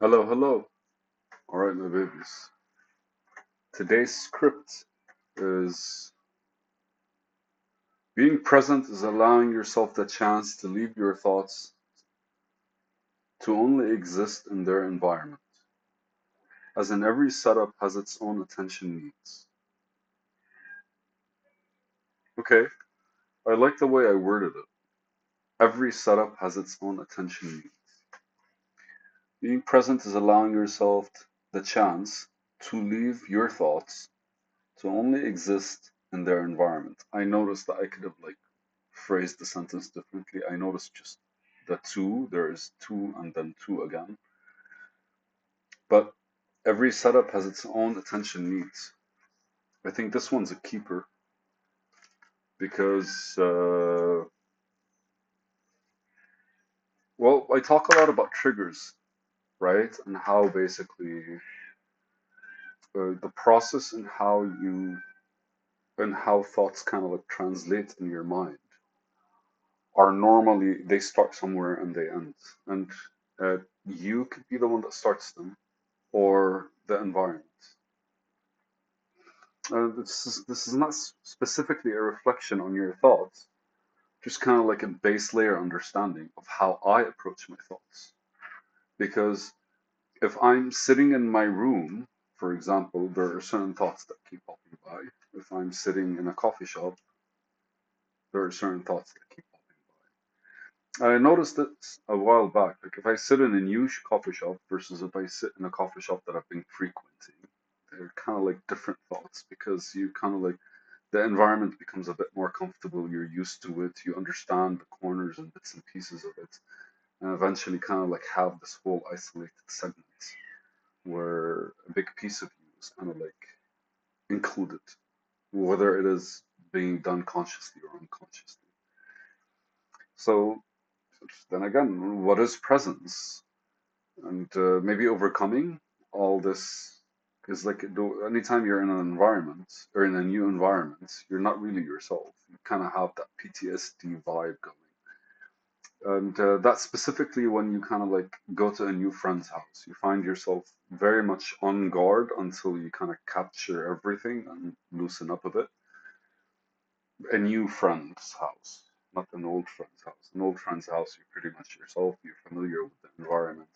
Hello, hello. All right, my babies. Today's script is being present is allowing yourself the chance to leave your thoughts to only exist in their environment, as in every setup has its own attention needs. Okay, I like the way I worded it. Every setup has its own attention needs. Being present is allowing yourself the chance to leave your thoughts to only exist in their environment. I noticed that I could have phrased the sentence differently. I noticed just the two, there is two and then two again. But every setup has its own attention needs. I think this one's a keeper because, well, I talk a lot about triggers, right? And how basically the process and how thoughts kind of like translate in your mind are normally they start somewhere and they end. And you could be the one that starts them or the environment. This is not specifically a reflection on your thoughts, just kind of like a base layer understanding of how I approach my thoughts. Because if I'm sitting in my room, for example, there are certain thoughts that keep popping by. If I'm sitting in a coffee shop, there are certain thoughts that keep popping by. I noticed this a while back. Like if I sit in a new coffee shop versus if I sit in a coffee shop that I've been frequenting, they're kind of like different thoughts because you kind of like the environment becomes a bit more comfortable. You're used to it. You understand the corners and bits and pieces of it, and eventually kind of like have this whole isolated segment where a big piece of you is kind of like included, whether it is being done consciously or unconsciously. So then again, what is presence? And maybe overcoming all this is like anytime you're in an environment or in a new environment, you're not really yourself. You kind of have that PTSD vibe going. And that's specifically when you kind of like go to a new friend's house. You find yourself very much on guard until you kind of capture everything and loosen up a bit. A new friend's house, not an old friend's house. An old friend's house, you're pretty much yourself. You're familiar with the environment.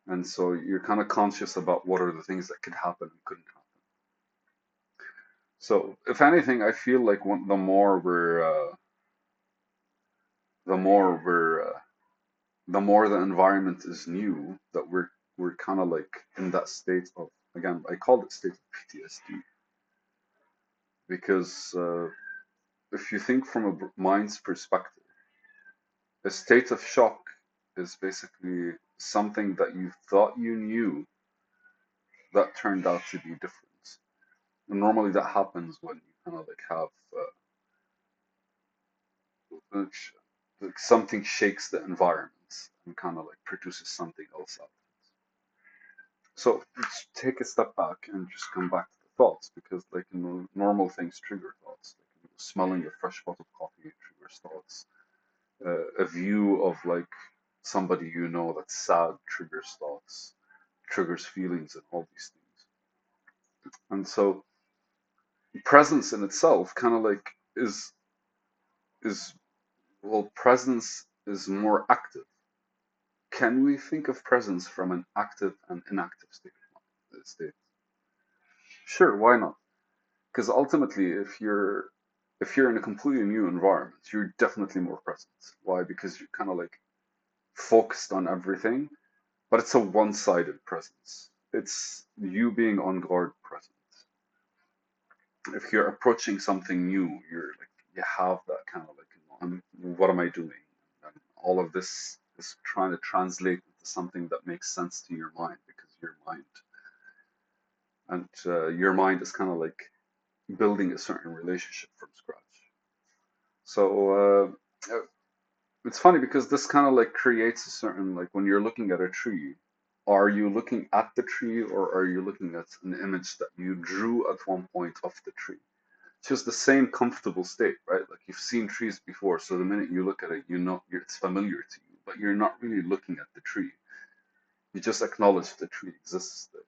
And so you're kind of conscious about what are the things that could happen and couldn't happen. So if anything, I feel like the more we're, the more the environment is new, that we're kind of like in that state of, again, I called it state of PTSD because if you think from a mind's perspective, a state of shock is basically something that you thought you knew that turned out to be different. And normally that happens when you kind of like have which like something shakes the environment and kind of like produces something else out. So let's take a step back and just come back to the thoughts because like normal things trigger thoughts. Like smelling a fresh pot of coffee triggers thoughts. A view of like somebody you know that's sad triggers thoughts, triggers feelings and all these things. And so presence in itself kind of like is well presence is more active. Can we think of presence from an active and inactive state? Sure, why not? Because ultimately, if you're in a completely new environment, you're definitely more present. Why? Because you're kind of like focused on everything, but it's a one-sided presence. It's you being on guard present. If you're approaching something new, you're like you have that kind of like, what am I doing? And all of this is trying to translate into something that makes sense to your mind because your mind is kind of like building a certain relationship from scratch. So it's funny because this kind of like creates a certain like when you're looking at a tree, are you looking at the tree or are you looking at an image that you drew at one point of the tree? It's just the same comfortable state, right? Like you've seen trees before, so the minute you look at it, you know it's familiar to you, but you're not really looking at the tree. You just acknowledge the tree exists there,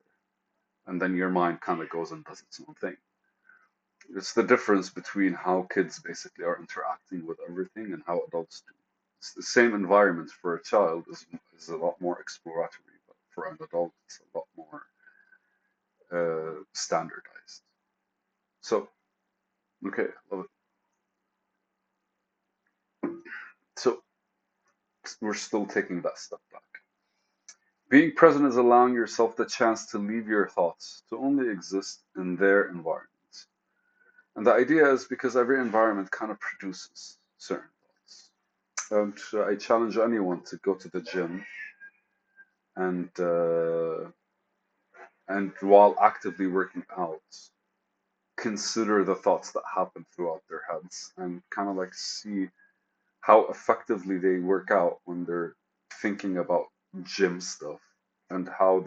and then your mind kind of goes and does its own thing. It's the difference between how kids basically are interacting with everything and how adults do. It's the same environment for a child is a lot more exploratory, but for an adult, it's a lot more standardized. So, okay, love it. So, we're still taking that step back. Being present is allowing yourself the chance to leave your thoughts to only exist in their environment. And the idea is because every environment kind of produces certain thoughts. And I challenge anyone to go to the gym and while actively working out, consider the thoughts that happen throughout their heads and kind of like see how effectively they work out when they're thinking about gym stuff and how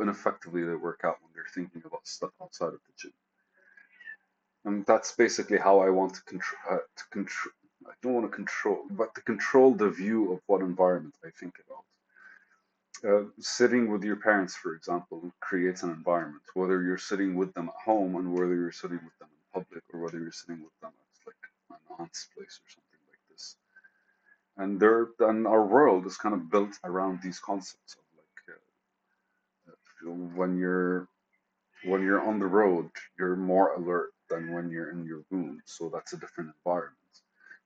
ineffectively they work out when they're thinking about stuff outside of the gym. And that's basically how I want to control. I don't want to control, but to control the view of what environment I think about. Sitting with your parents, for example, creates an environment. Whether you're sitting with them at home, and whether you're sitting with them in public, or whether you're sitting with them at like an aunt's place or something like this. And our world is kind of built around these concepts of like when you're on the road, you're more alert than when you're in your room. So that's a different environment.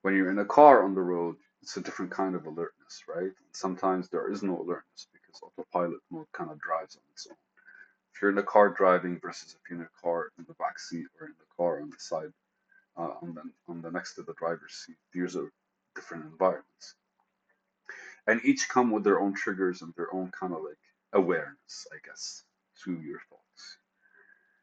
When you're in a car on the road, it's a different kind of alertness, right? Sometimes there is no alertness because autopilot mode kind of drives on its own. If you're in a car driving versus if you're in a car in the back seat or in the car on the side, on the next to the driver's seat, these are different environments, and each come with their own triggers and their own kind of like awareness, I guess, to your thoughts.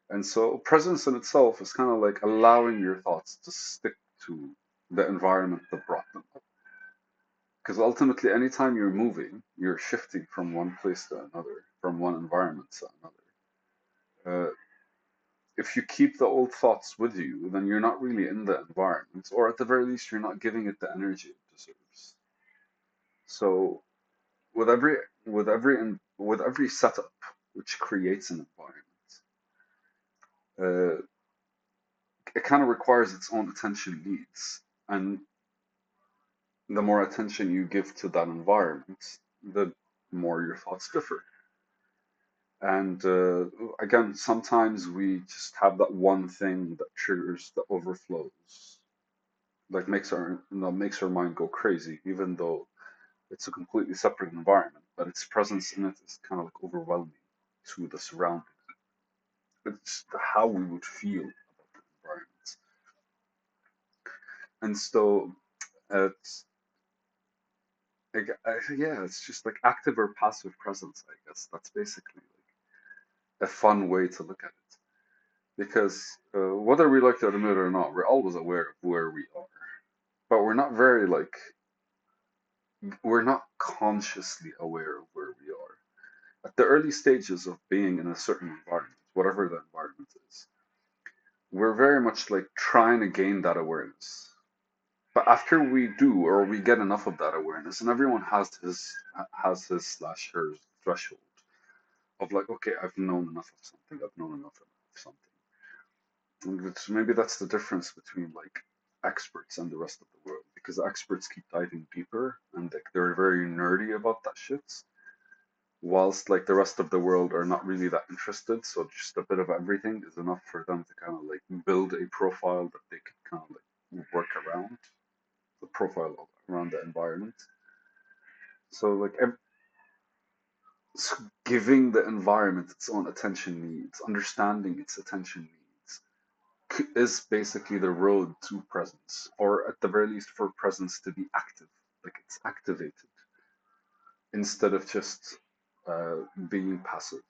And so presence in itself is kind of like allowing your thoughts to stick to the environment that brought them up. Because ultimately, anytime you're moving, you're shifting from one place to another, from one environment to another. If you keep the old thoughts with you, then you're not really in the environment, or at the very least, you're not giving it the energy it deserves. So, with every setup which creates an environment, uh, it kind of requires its own attention needs, and the more attention you give to that environment, the more your thoughts differ. And again, sometimes we just have that one thing that triggers the overflows, like makes our mind go crazy, even though it's a completely separate environment, but its presence in it is kind of like overwhelming to the surroundings. It's how we would feel about the environment. And so it's yeah, it's just like active or passive presence, I guess. That's basically like a fun way to look at it. Because whether we like to admit it or not, we're always aware of where we are. But we're not consciously aware of where we are. At the early stages of being in a certain environment, whatever the environment is, we're very much like trying to gain that awareness. But after we do, or we get enough of that awareness, and everyone has his slash hers threshold of like, okay, I've known enough of something, I've known enough of something. And maybe that's the difference between like experts and the rest of the world, because experts keep diving deeper and like they're very nerdy about that shit, whilst like the rest of the world are not really that interested. So just a bit of everything is enough for them to kind of like build a profile that they can kind of like work around the profile around the environment. So like giving the environment its own attention needs, understanding its attention needs, is basically the road to presence, or at the very least for presence to be active, like it's activated instead of just uh, being passive.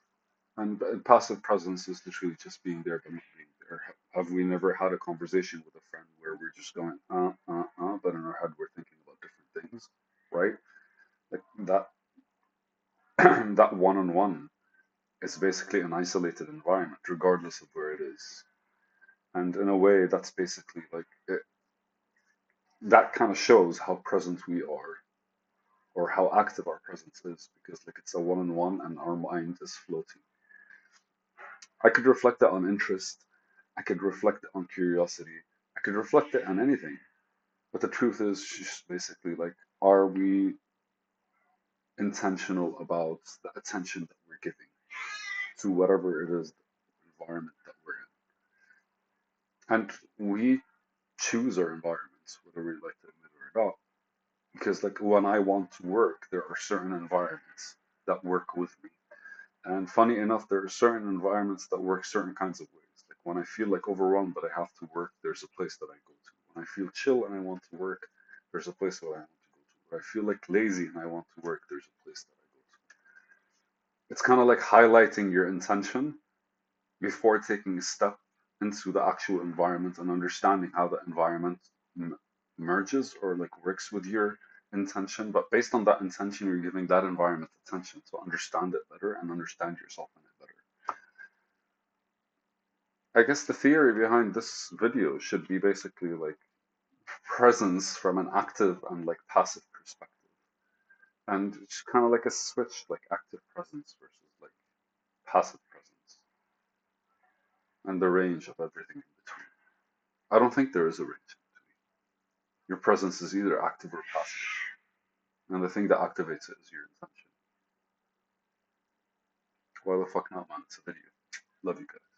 And passive presence is literally just being there but not being there. Have we never had a conversation with a friend where we're just going, but in our head we're thinking about different things, right? Like that, that one on one is basically an isolated environment, regardless of where it is. And in a way, that's basically like that kind of shows how present we are or how active our presence is, because like it's a one-on-one and our mind is floating. I could reflect it on interest, I could reflect it on curiosity, I could reflect it on anything. But the truth is just basically like, are we intentional about the attention that we're giving to whatever it is, the environment that we're in? And we choose our environments, whether we like to admit it or not. Because like when I want to work, there are certain environments that work with me. And funny enough, there are certain environments that work certain kinds of ways. Like when I feel like overwhelmed but I have to work, there's a place that I go to. When I feel chill and I want to work, there's a place that I want to go to. When I feel like lazy and I want to work, there's a place that I go to. It's kind of like highlighting your intention before taking a step into the actual environment and understanding how the environment merges or like works with your intention. But based on that intention, you're giving that environment attention to understand it better and understand yourself in it better. I guess the theory behind this video should be basically like presence from an active and like passive perspective. And it's kind of like a switch, like active presence versus like passive presence, and the range of everything in between. I don't think there is a range. Your presence is either active or passive, and the thing that activates it is your intention. Why the fuck not, man? It's a video. Love you guys.